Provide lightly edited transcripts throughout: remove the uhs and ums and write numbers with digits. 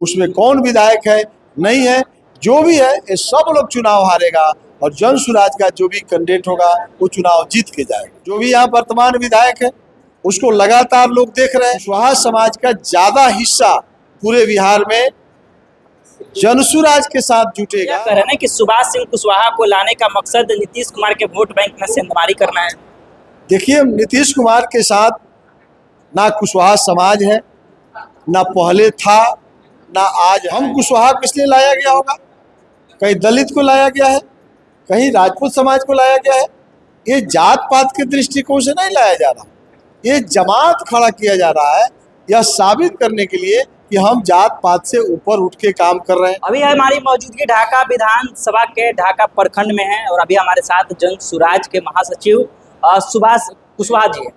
उसमें कौन विधायक है नहीं है, जो भी है ये सब लोग चुनाव हारेगा और जन सुराज का जो भी कैंडिडेट होगा वो चुनाव जीत के जाएगा। जो भी यहाँ वर्तमान विधायक है उसको लगातार लोग देख रहे हैं। कुशवाहा समाज का ज्यादा हिस्सा पूरे बिहार में जनसुराज के साथ जुटेगा। कह रहे हैं कि सुभाष सिंह कुशवाहा को लाने का मकसद नीतीश कुमार के वोट बैंक में सेंधमारी करना है। देखिए, नीतीश कुमार के साथ ना कुशवाहा समाज है, ना पहले था, ना आज। हम कुशवाहा को इसलिए लाया गया होगा, कहीं दलित को लाया गया है, कहीं राजपूत समाज को लाया गया है। ये जात पात के दृष्टिकोण से नहीं लाया जा रहा, ये जमात खड़ा किया जा रहा है यह साबित करने के लिए कि हम जात पात से ऊपर उठ के काम कर रहे हैं। अभी हमारी मौजूदगी ढाका विधानसभा के ढाका प्रखंड में है और अभी हमारे साथ जन सुराज के महासचिव सुभाष कुशवाहा जी है।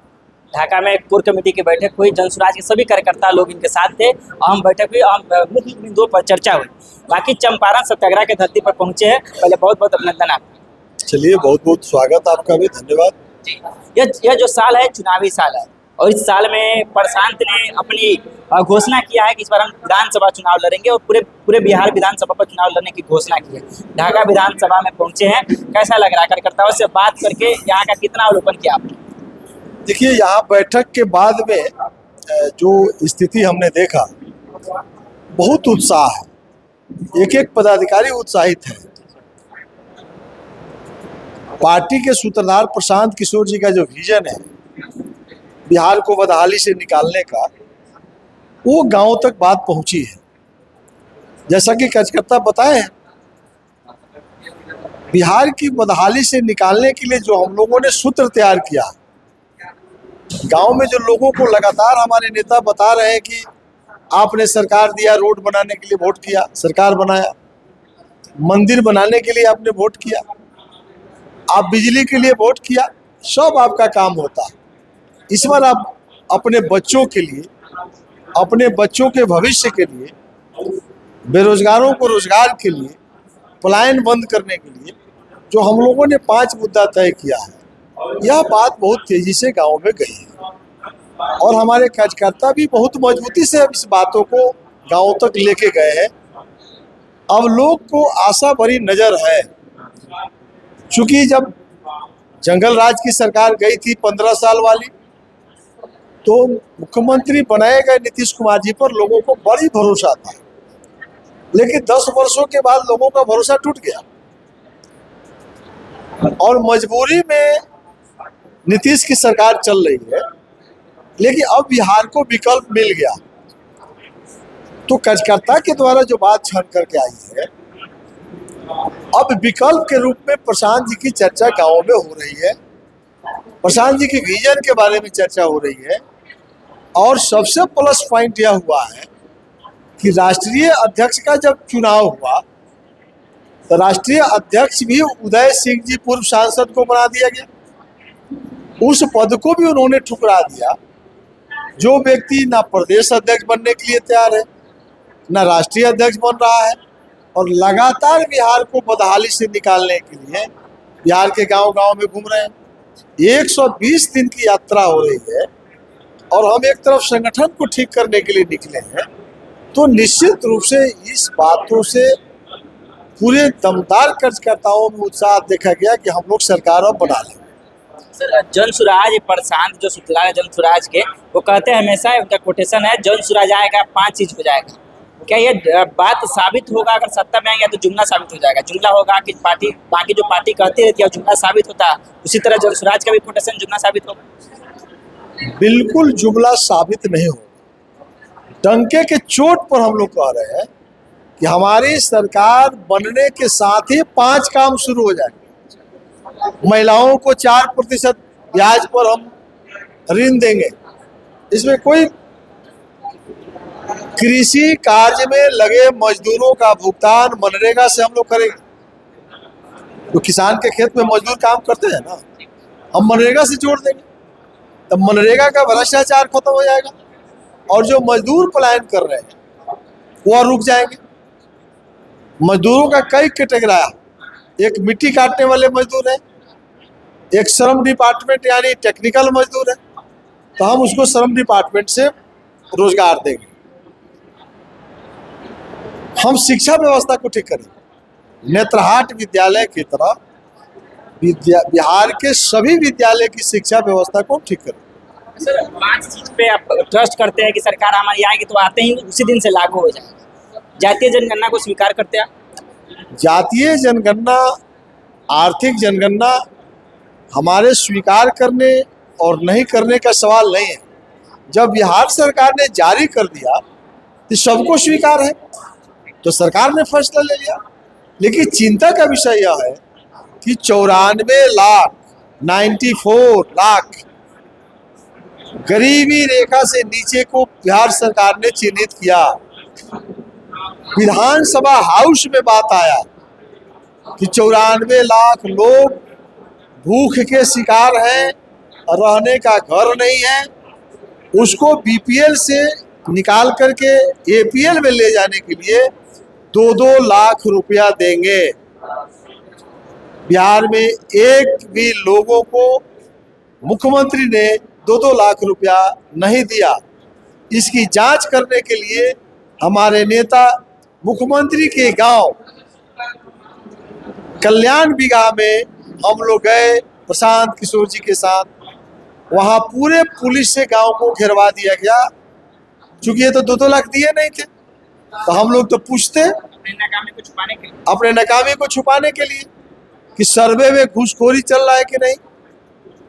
ढाका में कोर कमेटी की बैठक हुई, जन सुराज के सभी कार्यकर्ता लोग इनके साथ थे। अहम बैठक हुई, अहम मुख्य बिंदुओं पर चर्चा हुई। बाकी चंपारण सत्याग्रह के धरती पर पहुंचे हैं। पहले बहुत बहुत अभिनंदन आपका। चलिए, बहुत बहुत स्वागत आपका भी, धन्यवाद जी। यह जो साल है चुनावी साल है और इस साल में प्रशांत ने अपनी घोषणा किया है कि इस बार हम विधानसभा चुनाव लड़ेंगे और पूरे बिहार विधानसभा पर चुनाव लड़ने की घोषणा की है। ढाका विधानसभा में पहुंचे हैं, कैसा लग रहा है? कार्यकर्ताओं से बात करके यहाँ का कितना अवलोकन किया आपने? देखिए, यहाँ बैठक के बाद में जो स्थिति हमने देखा, बहुत उत्साह है, एक एक पदाधिकारी उत्साहित है। पार्टी के सूत्रधार प्रशांत किशोर जी का जो विजन है बिहार को बदहाली से निकालने का, वो गांव तक बात पहुंची है। जैसा कि कार्यकर्ता बताए हैं, बिहार की बदहाली से निकालने के लिए जो हम लोगों ने सूत्र तैयार किया, गांव में जो लोगों को लगातार हमारे नेता बता रहे हैं कि आपने सरकार दिया, रोड बनाने के लिए वोट किया, सरकार बनाया, मंदिर बनाने के लिए आपने वोट किया, आप बिजली के लिए वोट किया, सब आपका काम होता है। इस बार आप अपने बच्चों के लिए, अपने बच्चों के भविष्य के लिए, बेरोजगारों को रोजगार के लिए, पलायन बंद करने के लिए जो हम लोगों ने 5 मुद्दा तय किया है, यह बात बहुत तेजी से गांव में गई है और हमारे कार्यकर्ता भी बहुत मजबूती से इस बातों को गांव तक लेके गए हैं। अब लोग को आशा भरी नजर है, चूंकि जब जंगल राज की सरकार गई थी 15 साल वाली, तो मुख्यमंत्री बनाए गए नीतीश कुमार जी पर लोगों को बड़ी भरोसा था, लेकिन 10 वर्षों के बाद लोगों का भरोसा टूट गया और मजबूरी में नीतीश की सरकार चल रही है। लेकिन अब बिहार को विकल्प मिल गया, तो कार्यकर्ता के द्वारा जो बात छन करके आई है, अब विकल्प के रूप में प्रशांत जी की चर्चा गांव में हो रही है, प्रशांत जी के विजन के बारे में चर्चा हो रही है। और सबसे प्लस पॉइंट यह हुआ है कि राष्ट्रीय अध्यक्ष का जब चुनाव हुआ तो राष्ट्रीय अध्यक्ष भी उदय सिंह जी पूर्व सांसद को बना दिया गया, उस पद को भी उन्होंने ठुकरा दिया। जो व्यक्ति ना प्रदेश अध्यक्ष बनने के लिए तैयार है, ना राष्ट्रीय अध्यक्ष बन रहा है और लगातार बिहार को बदहाली से निकालने के लिए बिहार के गांव-गांव में घूम रहे हैं। 120 दिन की यात्रा हो रही है और हम एक तरफ संगठन को ठीक करने के लिए निकले हैं, तो निश्चित रूप से इस बातों से पूरे दमदार कार्यकर्ताओं में उत्साह देखा गया कि हम लोग सरकार अब बना लेंगे। सर, जन सुराज प्रशांत जो सूत्रधार है जन सुराज के, वो कहते हैं हमेशा, उनका कोटेशन है, जन सुराज आएगा 5 चीज हो जाएगा। क्या ये बात साबित होगा अगर सत्ता में आएगा? तो जुमला साबित हो जाएगा, जुमला होगा कि पार्टी बाकी जो पार्टी कहती रहती है जुमला साबित होता है, उसी तरह जन सुराज का भी कोटेशन जुमला साबित होगा? बिल्कुल जुमला साबित नहीं होगा। डंके के चोट पर हम लोग कह रहे हैं कि हमारी सरकार बनने के साथ ही 5 काम शुरू हो जाएंगे। महिलाओं को 4% ब्याज पर हम ऋण देंगे, इसमें कोई कृषि कार्य में लगे मजदूरों का भुगतान मनरेगा से हम लोग करेंगे। तो किसान के खेत में मजदूर काम करते हैं ना, हम मनरेगा से जोड़ देंगे, तब मनरेगा का भ्रष्टाचार खत्म हो जाएगा और जो मजदूर पलायन कर रहे हैं वो रुक जाएंगे। मजदूरों का कई कैटेगरी, एक मिट्टी काटने वाले मजदूर है, एक श्रम डिपार्टमेंट यानी टेक्निकल मजदूर है, तो हम उसको श्रम डिपार्टमेंट से रोजगार देंगे। हम शिक्षा व्यवस्था को ठीक करें। नेत्रहाट विद्यालय की तरह बिहार के सभी विद्यालय की शिक्षा व्यवस्था को ठीक करें। सर 5 चीज पे आप ट्रस्ट करते हैं कि सरकार हमारी आएगी तो आते ही उसी दिन से लागू हो जाएगा। जातीय जनगणना को स्वीकार करते हैं आप? जातीय जनगणना, आर्थिक जनगणना हमारे स्वीकार करने और नहीं करने का सवाल नहीं है। जब बिहार सरकार ने जारी कर दिया तो सबको स्वीकार है, तो सरकार ने फैसला ले लिया। लेकिन चिंता का विषय यह है कि 94 लाख 94 लाख गरीबी रेखा से नीचे को बिहार सरकार ने चिन्हित किया। विधानसभा हाउस में बात आया कि 94 लाख लोग भूख के शिकार हैं, रहने का घर नहीं है, उसको बीपीएल से निकाल करके एपीएल में ले जाने के लिए 2-2 लाख रुपया देंगे। बिहार में एक भी लोगों को मुख्यमंत्री ने 2-2 लाख रुपया नहीं दिया। इसकी जांच करने के लिए हमारे नेता मुख्यमंत्री के गांव कल्याण बिगहा में हम लोग गए प्रशांत किशोर जी के साथ। वहां पूरे पुलिस से गांव को घेरवा दिया गया, चूंकि ये तो 2-2 लाख दिए नहीं थे। तो हम लोग तो पूछते अपने नाकामी को छुपाने के लिए, अपने नाकामी को छुपाने के लिए कि सर्वे में घूसखोरी चल रहा है कि नहीं,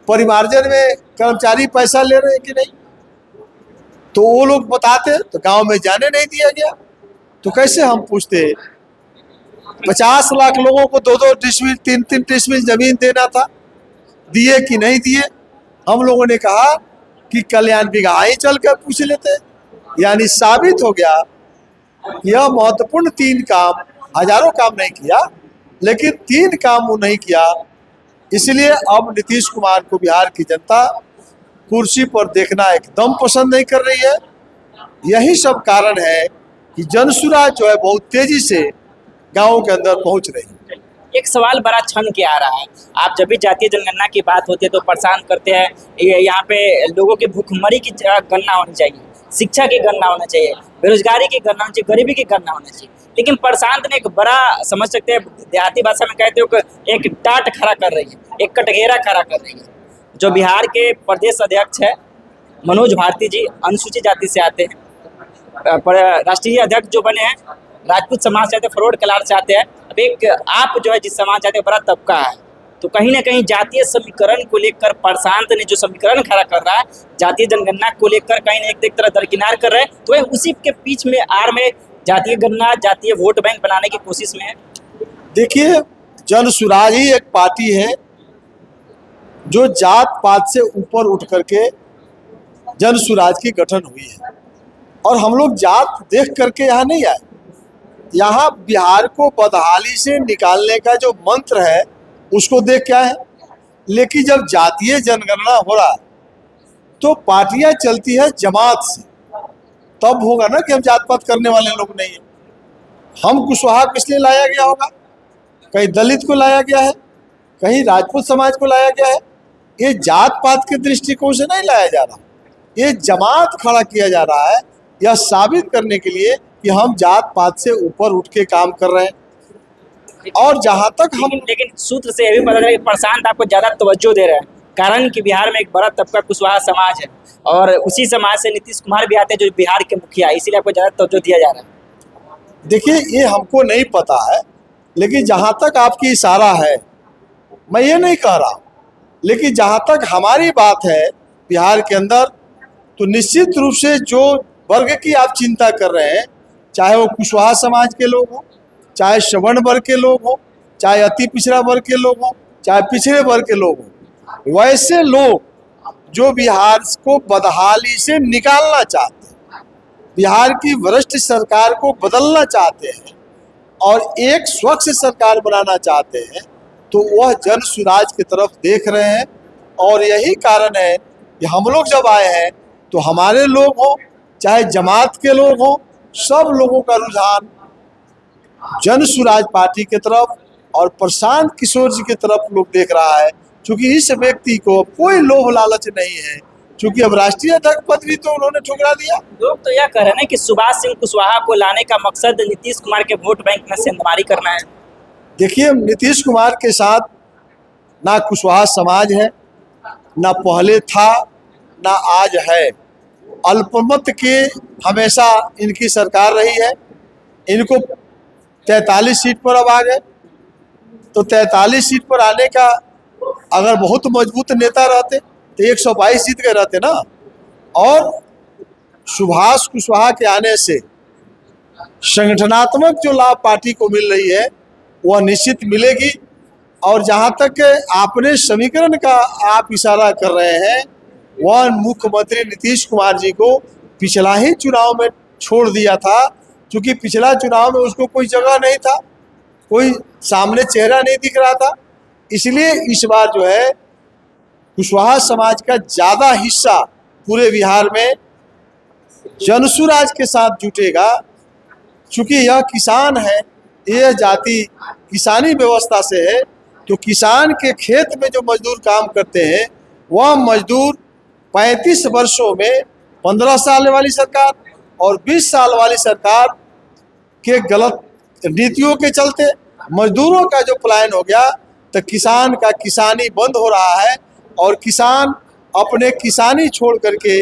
परिमार्जन में कर्मचारी पैसा ले रहे हैं कि नहीं। तो वो लोग बताते तो गांव में जाने नहीं दिया गया। तो कैसे हम पूछते? 50 लाख लोगों को 2-2 डिसमिल 3-3 डिसमिल जमीन देना था, दिए कि नहीं दिए? हम लोगों ने कहा कि कल्याण बिगहा ही चल कर पूछ लेते। यानी साबित हो गया यह महत्वपूर्ण 3 काम, हजारों काम नहीं किया, लेकिन 3 काम वो नहीं किया। इसलिए अब नीतीश कुमार को बिहार की जनता कुर्सी पर देखना एकदम पसंद नहीं कर रही है। यही सब कारण है कि जनसुराज जो है बहुत तेजी से गांवों के अंदर पहुंच रही है। एक सवाल बड़ा छन के आ रहा है, आप जब भी जातीय जनगणना की बात होती है तो परेशान करते हैं यहाँ पे लोगों की भूखमरी की गणना होनी चाहिए, शिक्षा की गणना होना चाहिए, बेरोजगारी की गणना होनी चाहिए, गरीबी की गणना होनी चाहिए। लेकिन प्रशांत ने एक बड़ा, समझ सकते हैं देहाती भाषा में कहते हो, एक टाट खड़ा कर रही है, एक कटघेरा खड़ा कर रही है। जो बिहार के प्रदेश अध्यक्ष है मनोज भारती जी अनुसूचित जाति से आते हैं, राष्ट्रीय अध्यक्ष जो बने हैं राजपूत समाज से आते हैं, फरोड कलार से आते हैं। अब एक आप जो है जिस समाज चाहते हैं बड़ा तबका है, तो कहीं ना कहीं जातीय समीकरण को लेकर प्रशांत ने जो समीकरण खड़ा कर रहा है, जातीय जनगणना को लेकर कहीं ना एक तरह दरकिनार कर रहे हैं, तो वह उसी के बीच में आड़ में जातीय गणना, जातीय वोट बैंक बनाने की कोशिश में है। देखिए, जनसुराज ही एक पार्टी है जो जात पात से ऊपर उठ करके जनसुराज की गठन हुई है। और हम लोग जात देख करके यहाँ नहीं आए। यहाँ बिहार को बदहाली से निकालने का जो मंत्र है उसको देख के आए हैं। लेकिन जब जातीय जनगणना हो रहा है तो पार्टियां चलती है जमात से, तब होगा ना कि हम जात पात करने वाले लोग नहीं है। हम कुशवाहा को इसलिए लाया गया होगा, कहीं दलित को लाया गया है, कहीं राजपूत समाज को लाया गया है। ये जात पात के दृष्टिकोण से नहीं लाया जा रहा, ये जमात खड़ा किया जा रहा है यह साबित करने के लिए कि हम जात पात से ऊपर उठ के काम कर रहे हैं। और जहां तक हम लेकिन सूत्र से यह भी पता चला कि प्रशांत आपको ज्यादा तवज्जो दे रहे हैं, कारण कि बिहार में एक बड़ा तबका कुशवाहा समाज है और उसी समाज से नीतीश कुमार भी आते हैं जो बिहार के मुखिया है, इसीलिए आपको ज्यादा तवज्जो दिया जा रहा है। देखिए, ये हमको नहीं पता है, लेकिन जहां तक आपकी इशारा है, मैं ये नहीं कह रहा, लेकिन जहां तक हमारी बात है बिहार के अंदर, तो निश्चित रूप से जो वर्ग की आप चिंता कर रहे हैं, चाहे वो कुशवाहा समाज के लोग हों, चाहे सवर्ण वर्ग के लोग हों, चाहे अति पिछड़ा वर्ग के लोग हों, चाहे पिछड़े वर्ग के लोग हों, वैसे लोग जो बिहार को बदहाली से निकालना चाहते हैं, बिहार की वरिष्ठ सरकार को बदलना चाहते हैं और एक स्वच्छ सरकार बनाना चाहते हैं, तो वह जनसुराज की तरफ देख रहे हैं। और यही कारण है कि हम लोग जब आए हैं तो हमारे लोग हों चाहे जमात के लोग हों, सब लोगों का रुझान जनसुराज पार्टी की तरफ और प्रशांत किशोर जी की तरफ लोग देख रहा है। क्योंकि इस व्यक्ति को कोई लोभ लालच नहीं है चूंकि अब राष्ट्रीय अध्यक्ष पद भी तो उन्होंने ठुकरा दिया। लोग तो यह कह रहे हैं कि सुभाष सिंह कुशवाहा को लाने का मकसद नीतीश कुमार के वोट बैंक में सेंधमारी करना है। देखिए, नीतीश कुमार के साथ ना कुशवाहा समाज है, ना पहले था, ना आज है। अल्पमत के हमेशा इनकी सरकार रही है। इनको 43 सीट पर अब आ गए, तो 43 सीट पर आने का अगर बहुत मजबूत नेता रहते तो 122 जीत गए रहते ना। और सुभाष कुशवाहा के आने से संगठनात्मक जो लाभ पार्टी को मिल रही है वह निश्चित मिलेगी। और जहां तक आपने समीकरण का आप इशारा कर रहे हैं, वह मुख्यमंत्री नीतीश कुमार जी को पिछला ही चुनाव में छोड़ दिया था, क्योंकि पिछला चुनाव में उसको कोई जगह नहीं था, कोई सामने चेहरा नहीं दिख रहा था। इसलिए इस बार जो है कुशवाहा समाज का ज़्यादा हिस्सा पूरे बिहार में जनसुराज के साथ जुटेगा, चूँकि यह किसान है, यह जाति किसानी व्यवस्था से है। तो किसान के खेत में जो मजदूर काम करते हैं, वह मजदूर 35 वर्षों में 15 साल वाली सरकार और 20 साल वाली सरकार के गलत नीतियों के चलते मजदूरों का जो पलायन हो गया, तो किसान का किसानी बंद हो रहा है। और किसान अपने किसानी छोड़ करके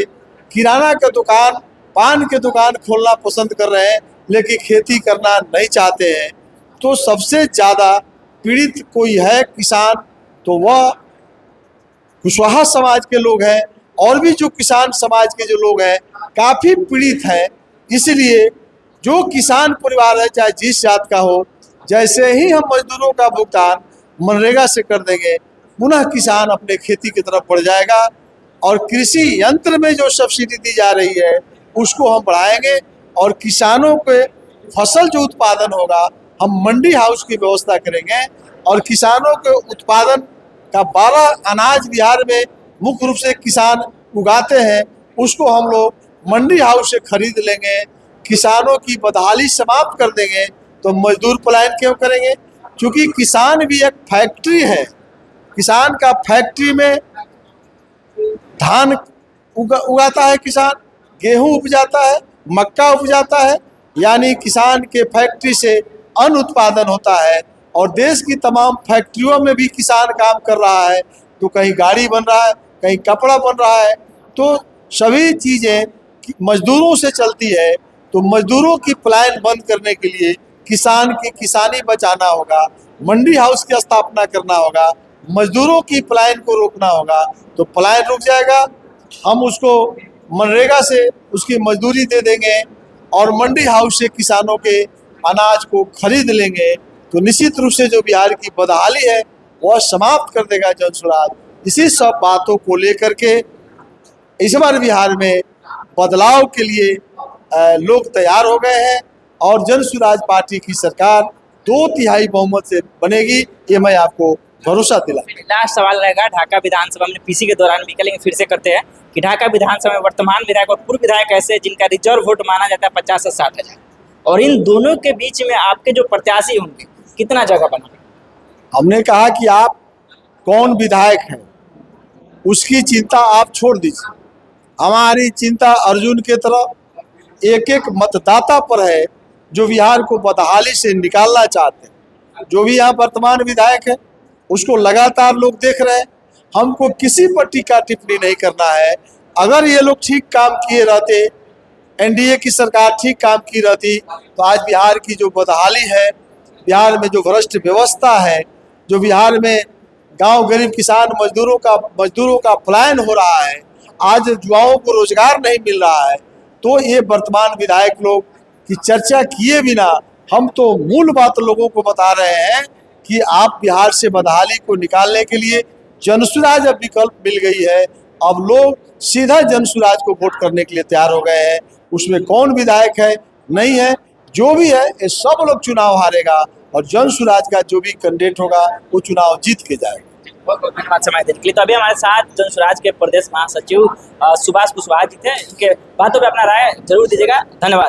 किराना का दुकान, पान के दुकान खोलना पसंद कर रहे हैं, लेकिन खेती करना नहीं चाहते हैं। तो सबसे ज़्यादा पीड़ित कोई है किसान, तो वह कुशवाहा समाज के लोग हैं। और भी जो किसान समाज के जो लोग हैं काफ़ी पीड़ित हैं। इसलिए जो किसान परिवार है, चाहे जिस जात का हो, जैसे ही हम मजदूरों का भुगतान मनरेगा से कर देंगे, पुनः किसान अपने खेती की तरफ बढ़ जाएगा। और कृषि यंत्र में जो सब्सिडी दी जा रही है उसको हम बढ़ाएंगे। और किसानों के फसल जो उत्पादन होगा, हम मंडी हाउस की व्यवस्था करेंगे। और किसानों के उत्पादन का 12 अनाज बिहार में मुख्य रूप से किसान उगाते हैं, उसको हम लोग मंडी हाउस से खरीद लेंगे। किसानों की बदहाली समाप्त कर देंगे। तो मजदूर पलायन क्यों करेंगे? क्योंकि किसान भी एक फैक्ट्री है। किसान का फैक्ट्री में धान उगाता है, किसान गेहूं उपजाता है, मक्का उपजाता है, यानी किसान के फैक्ट्री से अन्न उत्पादन होता है। और देश की तमाम फैक्ट्रियों में भी किसान काम कर रहा है, तो कहीं गाड़ी बन रहा है, कहीं कपड़ा बन रहा है। तो सभी चीज़ें मजदूरों से चलती है। तो मजदूरों की पलायन बंद करने के लिए किसान की किसानी बचाना होगा, मंडी हाउस की स्थापना करना होगा, मजदूरों की पलायन को रोकना होगा। तो पलायन रुक जाएगा, हम उसको मनरेगा से उसकी मजदूरी दे देंगे और मंडी हाउस से किसानों के अनाज को खरीद लेंगे। तो निश्चित रूप से जो बिहार की बदहाली है वह समाप्त कर देगा जनसुराज। इसी सब बातों को लेकर के इस बार बिहार में बदलाव के लिए लोग तैयार हो गए हैं। और जनसुराज पार्टी की सरकार 2/3 बहुमत से बनेगी, ये मैं आपको भरोसा दिला। लास्ट सवाल रहेगा, ढाका विधानसभा में पीसी के दौरान भी करेंगे, फिर से करते हैं कि ढाका विधानसभा में वर्तमान विधायक और पूर्व विधायक ऐसे जिनका रिजर्व वोट माना जाता है 50 से 60 हज़ार, और इन दोनों के बीच में आपके जो प्रत्याशी होंगे कितना जगह बना? हमने कहा कि आप कौन विधायक हैं उसकी चिंता आप छोड़ दीजिए। हमारी चिंता अर्जुन के तरह एक एक मतदाता पर है जो बिहार को बदहाली से निकालना चाहते हैं। जो भी यहाँ वर्तमान विधायक है उसको लगातार लोग देख रहे हैं। हमको किसी पर टीका टिप्पणी नहीं करना है। अगर ये लोग ठीक काम किए रहते, एनडीए की सरकार ठीक काम की रहती, तो आज बिहार की जो बदहाली है, बिहार में जो भ्रष्ट व्यवस्था है, जो बिहार में गांव गरीब किसान मजदूरों का पलायन हो रहा है, आज युवाओं को रोजगार नहीं मिल रहा है, तो ये वर्तमान विधायक लोग की चर्चा किए बिना हम तो मूल बात लोगों को बता रहे हैं कि आप बिहार से बदहाली को निकालने के लिए जनसुराज अब विकल्प मिल गई है। अब लोग सीधा जनसुराज को वोट करने के लिए तैयार हो गए हैं। उसमें कौन विधायक है नहीं है, जो भी है ये सब लोग चुनाव हारेगा और जनसुराज का जो भी कैंडिडेट होगा वो चुनाव जीत के जाएगा। बहुत बहुत धन्यवाद समय देने के लिए। तो अभी हमारे साथ जनसुराज के प्रदेश महासचिव सुभाष कुशवाहा जी थे। इनके बातों पे अपना राय जरूर दीजिएगा। धन्यवाद।